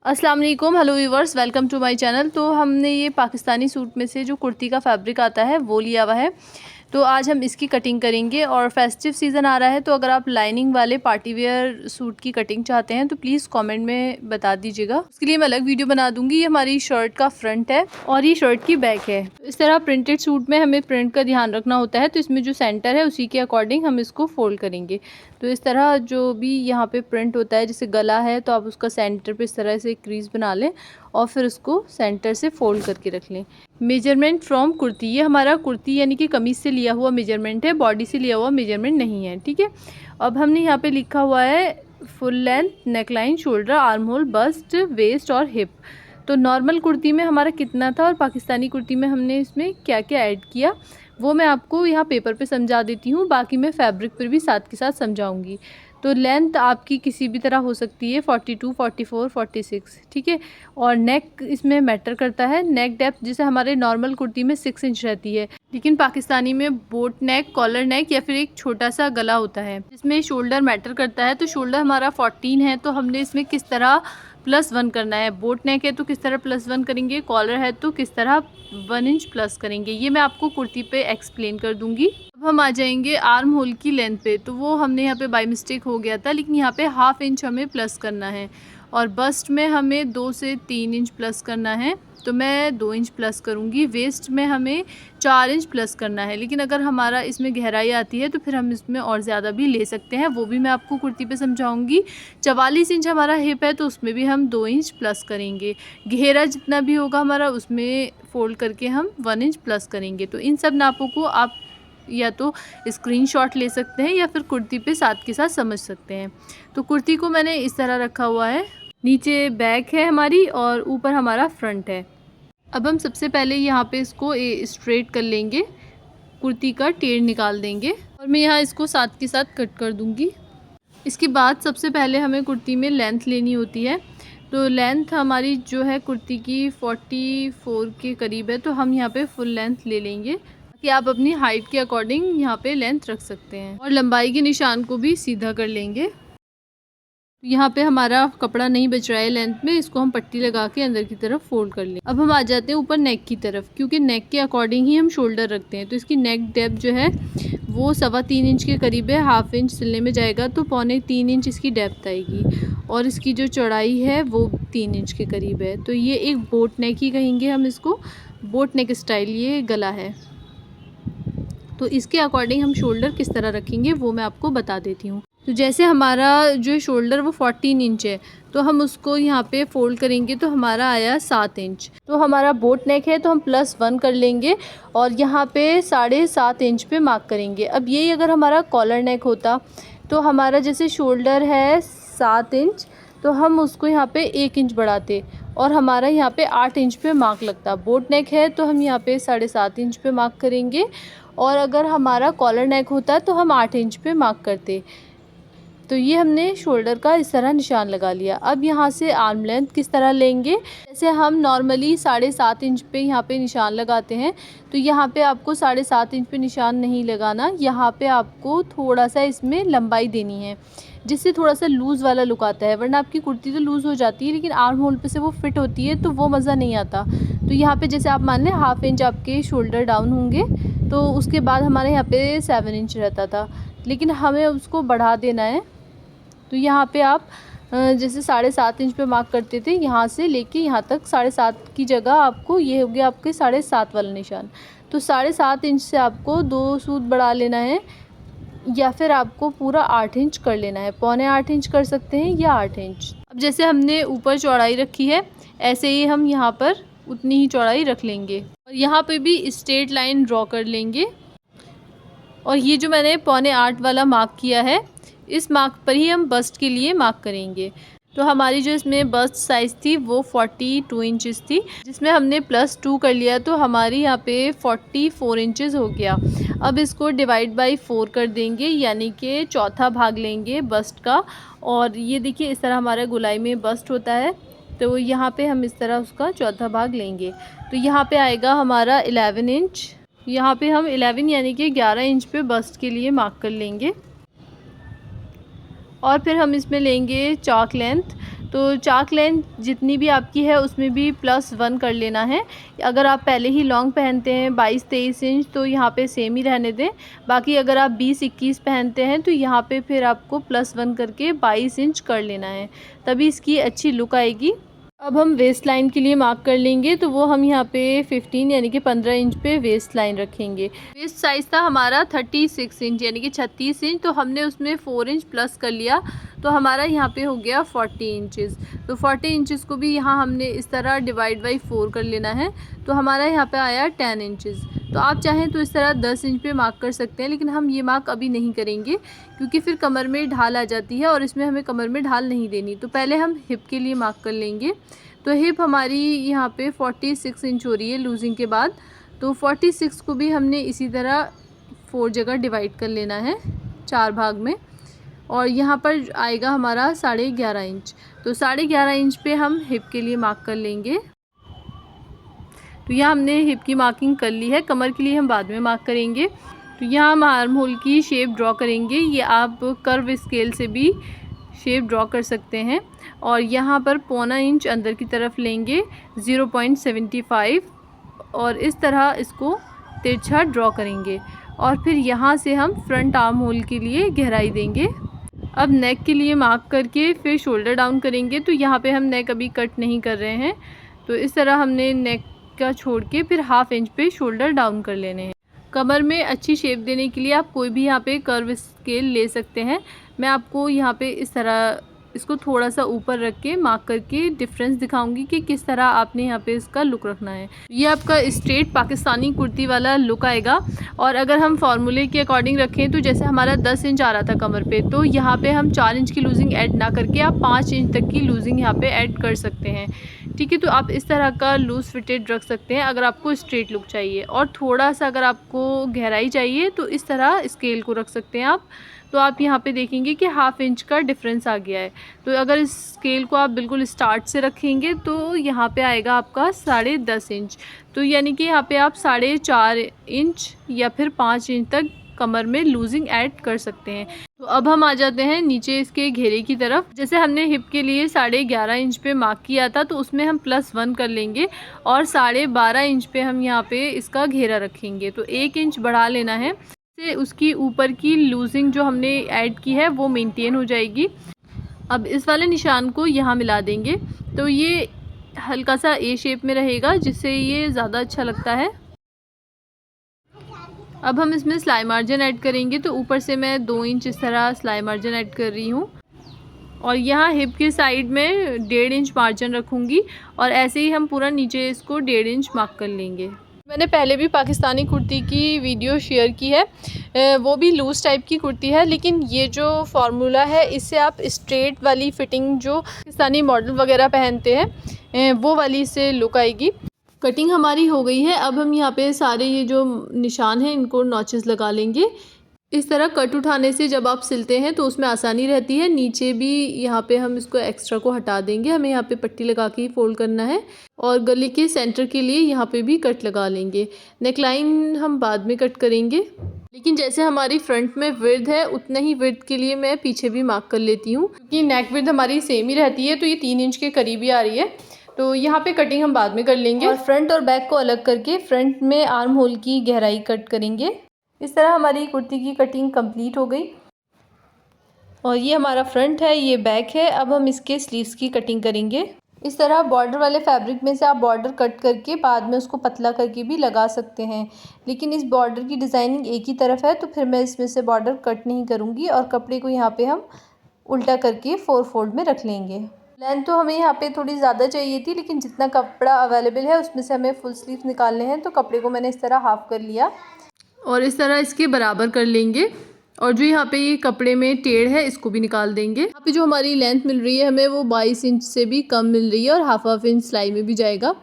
अस्सलाम वालेकुम, hello viewers, welcome to my channel. तो हमने ये पाकिस्तानी सूट में से जो कुर्ती का फैब्रिक आता है वो लिया हुआ है। तो आज हम इसकी कटिंग करेंगे और फेस्टिव सीज़न आ रहा है, तो अगर आप लाइनिंग वाले पार्टी वेयर सूट की कटिंग चाहते हैं तो प्लीज़ कमेंट में बता दीजिएगा। उसके लिए मैं अलग वीडियो बना दूंगी। ये हमारी शर्ट का फ्रंट है और ये शर्ट की बैक है। इस तरह प्रिंटेड सूट में हमें प्रिंट का ध्यान रखना होता है, तो इसमें जो सेंटर है उसी के अकॉर्डिंग हम इसको फोल्ड करेंगे। तो इस तरह जो भी यहाँ पे प्रिंट होता है, जैसे गला है तो आप उसका सेंटर पे इस तरह से क्रीज बना लें और फिर उसको सेंटर से फोल्ड करके रख लें। मेजरमेंट फ्रॉम कुर्ती, ये हमारा कुर्ती यानी कि कमीज से लिया हुआ मेजरमेंट है, बॉडी से लिया हुआ मेजरमेंट नहीं है, ठीक है। अब हमने यहाँ पे लिखा हुआ है full length, neckline, shoulder, arm hole, bust, waist और हिप। तो नॉर्मल कुर्ती में हमारा कितना था और पाकिस्तानी कुर्ती में हमने इसमें क्या क्या ऐड किया वो मैं आपको यहाँ पेपर पे समझा देती हूँ, बाकी मैं फैब्रिक पर भी साथ के साथ समझाऊंगी। तो लेंथ आपकी किसी भी तरह हो सकती है, 42, 44, 46, ठीक है। और नेक इसमें मैटर करता है। नेक डेप्थ जैसे हमारे नॉर्मल कुर्ती में 6 इंच रहती है, लेकिन पाकिस्तानी में बोट नेक, कॉलर नेक या फिर एक छोटा सा गला होता है जिसमें शोल्डर मैटर करता है। तो शोल्डर हमारा 14 है, तो हमने इसमें किस तरह +1 करना है। बोट नेक है तो किस तरह +1 करेंगे, कॉलर है तो किस तरह 1 इंच प्लस करेंगे, ये मैं आपको कुर्ती पे एक्सप्लेन कर दूंगी। अब हम आ जाएंगे आर्म होल की लेंथ पे। तो वो हमने यहाँ पे बाय मिस्टेक हो गया था, लेकिन यहाँ पे ½ इंच हमें प्लस करना है। और बस्ट में हमें 2 से 3 इंच प्लस करना है, तो मैं 2 इंच प्लस करूँगी। वेस्ट में हमें 4 इंच प्लस करना है, लेकिन अगर हमारा इसमें गहराई आती है तो फिर हम इसमें और ज़्यादा भी ले सकते हैं, वो भी मैं आपको कुर्ती पे समझाऊंगी। 44 इंच हमारा हिप है, तो उसमें भी हम 2 इंच प्लस करेंगे। घेरा जितना भी होगा हमारा उसमें फोल्ड करके हम 1 इंच प्लस करेंगे। तो इन सब नापों को आप या तो स्क्रीनशॉट ले सकते हैं या फिर कुर्ती पे साथ के साथ समझ सकते हैं। तो कुर्ती को मैंने इस तरह रखा हुआ है, नीचे बैक है हमारी और ऊपर हमारा फ्रंट है। अब हम सबसे पहले यहाँ पे इसको स्ट्रेट कर लेंगे, कुर्ती का टेढ़ निकाल देंगे और मैं यहाँ इसको साथ के साथ कट कर दूँगी। इसके बाद सबसे पहले हमें कुर्ती में लेंथ लेनी होती है। तो लेंथ हमारी जो है कुर्ती की 44 के करीब है, तो हम यहाँ पे फुल लेंथ ले लेंगे कि आप अपनी हाइट के अकॉर्डिंग यहाँ पे लेंथ रख सकते हैं। और लंबाई के निशान को भी सीधा कर लेंगे। यहाँ पे हमारा कपड़ा नहीं बच रहा है लेंथ में, इसको हम पट्टी लगा के अंदर की तरफ फोल्ड कर लें। अब हम आ जाते हैं ऊपर नेक की तरफ, क्योंकि नेक के अकॉर्डिंग ही हम शोल्डर रखते हैं। तो इसकी नेक डेप्थ जो है वो 3.25 इंच के करीब है। ½ इंच सिलने में जाएगा तो 2.25 इंच इसकी डेप्थ आएगी और इसकी जो चौड़ाई है वो 3 इंच के करीब है। तो ये एक बोट नेक ही कहेंगे हम इसको, बोट नेक स्टाइल ये गला है। तो इसके अकॉर्डिंग हम शोल्डर किस तरह रखेंगे वो मैं आपको बता देती हूँ। तो जैसे हमारा जो शोल्डर वो 14 इंच है, तो हम उसको यहाँ पे फोल्ड करेंगे तो हमारा आया 7 इंच। तो हमारा बोट नेक है तो हम +1 कर लेंगे और यहाँ पे 7.5 इंच पे मार्क करेंगे। अब यही अगर हमारा कॉलर नेक होता तो हमारा जैसे शोल्डर है 7 इंच, तो हम उसको यहाँ पे 1 इंच बढ़ाते और हमारा यहाँ पे 8 इंच पे मार्क लगता। बोट नेक है तो हम यहाँ पे 7.5 इंच पे मार्क करेंगे और अगर हमारा कॉलर नेक होता तो हम 8 इंच पे मार्क करते। तो ये हमने शोल्डर का इस तरह निशान लगा लिया। अब यहाँ से आर्म लेंथ किस तरह लेंगे, जैसे हम नॉर्मली 7.5 इंच पे यहाँ पे निशान लगाते हैं, तो यहाँ पे आपको 7.5 इंच पे निशान नहीं लगाना। यहाँ पे आपको थोड़ा सा इसमें लंबाई देनी है, जिससे थोड़ा सा लूज़ वाला लुक आता है। वरना आपकी कुर्ती तो लूज़ हो जाती है, लेकिन आर्म होल पे से वो फिट होती है तो वो मज़ा नहीं आता। तो यहाँ पे जैसे आप मान लें ½ इंच आपके शोल्डर डाउन होंगे, तो उसके बाद हमारे यहाँ पे 7 इंच रहता था, लेकिन हमें उसको बढ़ा देना है। तो यहाँ पे आप जैसे 7.5 इंच पे मार्क करते थे, यहाँ से लेके यहाँ तक 7.5 की जगह आपको ये हो गया आपके 7.5 वाला निशान। तो 7.5 इंच से आपको 2 सूत बढ़ा लेना है या फिर आपको पूरा 8 इंच कर लेना है। 7.25 इंच कर सकते हैं या 8 इंच। अब जैसे हमने ऊपर चौड़ाई रखी है, ऐसे ही हम यहाँ पर उतनी ही चौड़ाई रख लेंगे और यहाँ पे भी स्ट्रेट लाइन ड्रॉ कर लेंगे। और ये जो मैंने 7.25 वाला मार्क किया है, इस मार्क पर ही हम बस्ट के लिए मार्क करेंगे। तो हमारी जो इसमें बस्ट साइज़ थी वो 42 इंचेस थी, जिसमें हमने +2 कर लिया, तो हमारी यहाँ पे 44 इंचेस हो गया। अब इसको डिवाइड बाय 4 कर देंगे, यानी कि चौथा भाग लेंगे बस्ट का। और ये देखिए इस तरह हमारा गोलाई में बस्ट होता है, तो यहाँ पे हम इस तरह उसका चौथा भाग लेंगे। तो यहाँ पे आएगा हमारा 11 इंच। यहाँ पे हम 11 यानी कि 11 इंच पे बस्ट के लिए मार्क कर लेंगे। और फिर हम इसमें लेंगे चॉक लेंथ। तो चाक लेंथ जितनी भी आपकी है उसमें भी +1 कर लेना है। अगर आप पहले ही लॉन्ग पहनते हैं 22-23 इंच तो यहाँ पे सेम ही रहने दें। बाकी अगर आप 20-21 पहनते हैं तो यहाँ पे फिर आपको +1 करके 22 इंच कर लेना है, तभी इसकी अच्छी लुक आएगी। अब हम वेस्ट लाइन के लिए मार्क कर लेंगे, तो वो हम यहाँ पे 15 यानी कि 15 इंच पे वेस्ट लाइन रखेंगे। वेस्ट साइज़ था हमारा 36 इंच यानी कि 36 इंच, तो हमने उसमें 4 इंच प्लस कर लिया, तो हमारा यहाँ पे हो गया 40 इंचज़। तो 40 इंचज़ को भी यहाँ हमने इस तरह डिवाइड बाई 4 कर लेना है, तो हमारा यहाँ पे आया 10 इंचज़। तो आप चाहें तो इस तरह 10 इंच पे मार्क कर सकते हैं, लेकिन हम ये मार्क अभी नहीं करेंगे क्योंकि फिर कमर में ढाल आ जाती है और इसमें हमें कमर में ढाल नहीं देनी। तो पहले हम हिप के लिए मार्क कर लेंगे। तो हिप हमारी यहाँ पे 46 इंच हो रही है लूजिंग के बाद, तो 46 को भी हमने इसी तरह 4 जगह डिवाइड कर लेना है, 4 भाग में, और यहाँ पर आएगा हमारा 11.5 इंच। तो 11.5 इंच पे हम हिप के लिए मार्क कर लेंगे। तो यहाँ हमने हिप की मार्किंग कर ली है, कमर के लिए हम बाद में मार्क करेंगे। तो यहाँ हम आर्म होल की शेप ड्रॉ करेंगे, ये आप कर्व स्केल से भी शेप ड्रॉ कर सकते हैं। और यहाँ पर 0.25 इंच अंदर की तरफ लेंगे 0.75 और इस तरह इसको तिरछा ड्रॉ करेंगे और फिर यहाँ से हम फ्रंट आर्म होल के लिए गहराई देंगे। अब नेक के लिए मार्क करके फिर शोल्डर डाउन करेंगे। तो यहाँ पे हम नेक अभी कट नहीं कर रहे हैं, तो इस तरह हमने नेक का छोड़ के फिर ½ इंच पे शोल्डर डाउन कर लेने हैं। कमर में अच्छी शेप देने के लिए आप कोई भी यहाँ पे कर्व स्केल ले सकते हैं। मैं आपको यहाँ पे इस तरह इसको थोड़ा सा ऊपर रख के मार्क करके डिफरेंस दिखाऊंगी कि किस तरह आपने यहाँ पे इसका लुक रखना है। ये आपका स्ट्रेट पाकिस्तानी कुर्ती वाला लुक आएगा। और अगर हम फार्मूले के अकॉर्डिंग रखें तो जैसे हमारा 10 इंच आ रहा था कमर पे, तो यहाँ पे हम 4 इंच की लूजिंग ऐड ना करके आप 5 इंच तक की लूजिंग यहाँ पे ऐड कर सकते हैं। ठीक है, तो आप इस तरह का लूज़ फिटेड रख सकते हैं अगर आपको स्ट्रेट लुक चाहिए। और थोड़ा सा अगर आपको गहराई चाहिए तो इस तरह स्केल को रख सकते हैं आप। तो आप यहाँ पे देखेंगे कि ½ इंच का डिफरेंस आ गया है। तो अगर इस स्केल को आप बिल्कुल स्टार्ट से रखेंगे तो यहाँ पे आएगा आपका 10.5 इंच। तो यानी कि यहाँ पे आप 4.5 इंच या फिर 5 इंच तक कमर में लूजिंग ऐड कर सकते हैं। तो अब हम आ जाते हैं नीचे इसके घेरे की तरफ। जैसे हमने हिप के लिए 11.5 इंच पे मार्क किया था, तो उसमें हम +1 कर लेंगे और 12.5 इंच पे हम यहाँ पे इसका घेरा रखेंगे। तो 1 इंच बढ़ा लेना है, से उसकी ऊपर की लूजिंग जो हमने ऐड की है वो मेंटेन हो जाएगी। अब इस वाले निशान को यहाँ मिला देंगे, तो ये हल्का सा ए शेप में रहेगा जिससे ये ज़्यादा अच्छा लगता है। अब हम इसमें सिलाई मार्जिन ऐड करेंगे, तो ऊपर से मैं 2 इंच इस तरह सिलाई मार्जिन ऐड कर रही हूँ और यहाँ हिप की साइड में 1.5 इंच मार्जिन रखूँगी और ऐसे ही हम पूरा नीचे इसको 1.5 इंच मार्क कर लेंगे। मैंने पहले भी पाकिस्तानी कुर्ती की वीडियो शेयर की है, वो भी लूज़ टाइप की कुर्ती है, लेकिन ये जो फार्मूला है इससे आप स्ट्रेट वाली फ़िटिंग जो पाकिस्तानी मॉडल वगैरह पहनते हैं वो वाली इससे लुक आएगी। कटिंग हमारी हो गई है। अब हम यहाँ पे सारे ये जो निशान हैं इनको नॉचेस लगा लेंगे। इस तरह कट उठाने से जब आप सिलते हैं तो उसमें आसानी रहती है। नीचे भी यहाँ पे हम इसको एक्स्ट्रा को हटा देंगे, हमें यहाँ पे पट्टी लगा के ही फोल्ड करना है और गले के सेंटर के लिए यहाँ पे भी कट लगा लेंगे। नेकलाइन हम बाद में कट करेंगे, लेकिन जैसे हमारी फ्रंट में विड्थ है उतना ही विड्थ के लिए मैं पीछे भी मार्क कर लेती हूँ, क्योंकि नेक विड्थ हमारी सेम ही रहती है। तो ये 3 इंच के करीब ही आ रही है, तो यहाँ पे कटिंग हम बाद में कर लेंगे। और फ्रंट और बैक को अलग करके फ्रंट में आर्म होल की गहराई कट करेंगे। इस तरह हमारी कुर्ती की कटिंग कंप्लीट हो गई और ये हमारा फ्रंट है, ये बैक है। अब हम इसके स्लीव्स की कटिंग करेंगे। इस तरह बॉर्डर वाले फैब्रिक में से आप बॉर्डर कट करके बाद में उसको पतला करके भी लगा सकते हैं, लेकिन इस बॉर्डर की डिज़ाइनिंग एक ही तरफ है तो फिर मैं इसमें से बॉर्डर कट नहीं करूँगी और कपड़े को यहाँ पे हम उल्टा करके 4 फोल्ड में रख लेंगे। लेंथ तो हमें यहाँ पे थोड़ी ज़्यादा चाहिए थी, लेकिन जितना कपड़ा अवेलेबल है उसमें से हमें फुल स्लीव निकालने हैं, तो कपड़े को मैंने इस तरह हाफ़ कर लिया और इस तरह इसके बराबर कर लेंगे। और जो यहाँ पे ये कपड़े में टेढ़ है इसको भी निकाल देंगे। यहाँ पे जो हमारी लेंथ मिल रही है हमें वो 22 इंच से भी कम मिल रही है और ½ इंच सिलाई में भी जाएगा,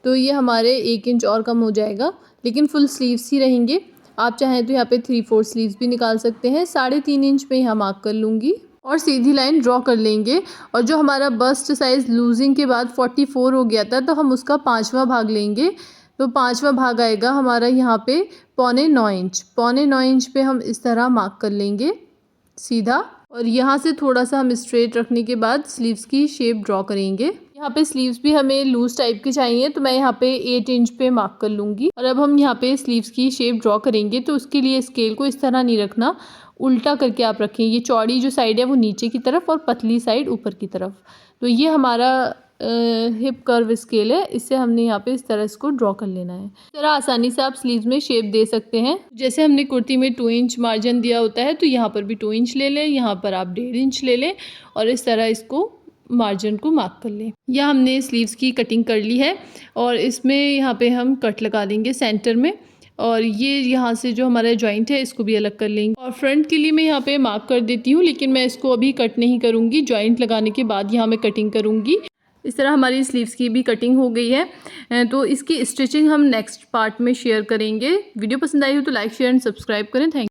तो ये हमारे 1 इंच और कम हो जाएगा, लेकिन फुल स्लीव्स ही रहेंगे। आप चाहें तो यहाँ पे 3/4 स्लीव्स भी निकाल सकते हैं। 3.5 इंच पे यहाँ मार्क कर लूँगी और सीधी लाइन ड्रॉ कर लेंगे। और जो हमारा बस्ट साइज़ लूजिंग के बाद 44 हो गया था, तो हम उसका 5वां भाग लेंगे। तो 5वां भाग आएगा हमारा यहाँ पे 8.25 इंच। 8.25 इंच पे हम इस तरह मार्क कर लेंगे सीधा और यहाँ से थोड़ा सा हम स्ट्रेट रखने के बाद स्लीव्स की शेप ड्रॉ करेंगे। यहाँ पे स्लीव्स भी हमें लूज टाइप के चाहिए, तो मैं यहाँ पे 8 इंच पे मार्क कर लूँगी। और अब हम यहाँ पे स्लीव्स की शेप ड्रॉ करेंगे, तो उसके लिए स्केल को इस तरह नहीं रखना, उल्टा करके आप रखें। ये चौड़ी जो साइड है वो नीचे की तरफ और पतली साइड ऊपर की तरफ। तो ये हमारा हिप कर्व स्केल है, इससे हमने यहाँ पे इस तरह इसको ड्रॉ कर लेना है। इस तरह आसानी से आप स्लीव्स में शेप दे सकते हैं। जैसे हमने कुर्ती में 2 इंच मार्जिन दिया होता है, तो यहाँ पर भी 2 इंच ले लें, यहाँ पर आप 1.5 इंच ले लें और इस तरह इसको मार्जिन को मार्क कर लें। यह हमने स्लीव्स की कटिंग कर ली है और इसमें यहाँ पे हम कट लगा देंगे सेंटर में, और ये यहाँ से जो हमारा जॉइंट है इसको भी अलग कर लेंगे। और फ्रंट के लिए मैं यहाँ पे मार्क कर देती हूँ, लेकिन मैं इसको अभी कट नहीं करूँगी, जॉइंट लगाने के बाद यहाँ मैं कटिंग करूँगी। इस तरह हमारी स्लीव्स की भी कटिंग हो गई है। तो इसकी स्टिचिंग हम नेक्स्ट पार्ट में शेयर करेंगे। वीडियो पसंद आई हो तो लाइक शेयर एंड सब्सक्राइब करें। Thank you.